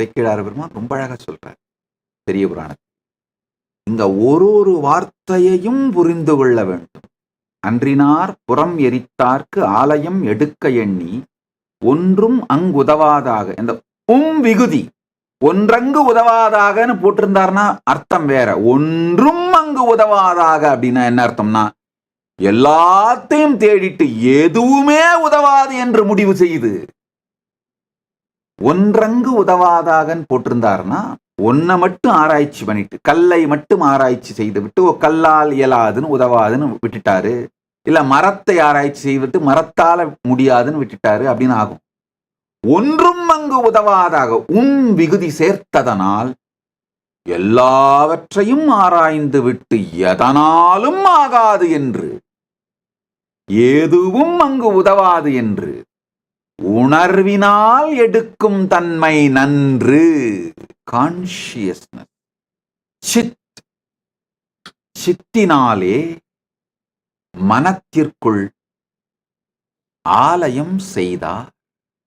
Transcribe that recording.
சேக்கிழார் பெருமான் ரொம்ப அழகா சொல்றார் பெரிய புராணத்தில். இங்க ஒரு வார்த்தையையும் புரிந்து கொள்ள வேண்டும். அன்றினார் புறம் எரித்தார்க்கு ஆலயம் எடுக்க எண்ணி ஒன்றும் அங்குதவாதாக. இந்த விகுதி ஒன்றங்கு உதவாதாகன்னு போட்டிருந்தார்னா அர்த்தம் வேற. ஒன்றும் அங்கு உதவாதாக அப்படின்னா என்ன அர்த்தம்னா, எல்லாத்தையும் தேடிட்டு எதுவுமே உதவாது என்று முடிவு செய்து, ஒன்றங்கு உதவாதாகன்னு போட்டிருந்தாருன்னா ஒன்ன மட்டும் ஆராய்ச்சி பண்ணிட்டு, கல்லை மட்டும் ஆராய்ச்சி செய்து விட்டு கல்லால் இயலாதுன்னு உதவாதுன்னு விட்டுட்டாரு, இல்ல மரத்தை ஆராய்ச்சி செய்துவிட்டு மரத்தால முடியாதுன்னு விட்டுட்டாரு அப்படின்னு ஆகும். ஒன்றும் அங்கு உதவாதாக விகுதி சேர்த்ததனால் எல்லாவற்றையும் ஆராய்ந்து விட்டு எதனாலும் ஆகாது என்று, எதுவும் அங்கு உதவாது என்று உணர்வினால் எடுக்கும் தன்மை நன்று. கான்சியஸ்னஸ், சித்தினாலே மனத்திற்குள் ஆலயம் செய்தார்.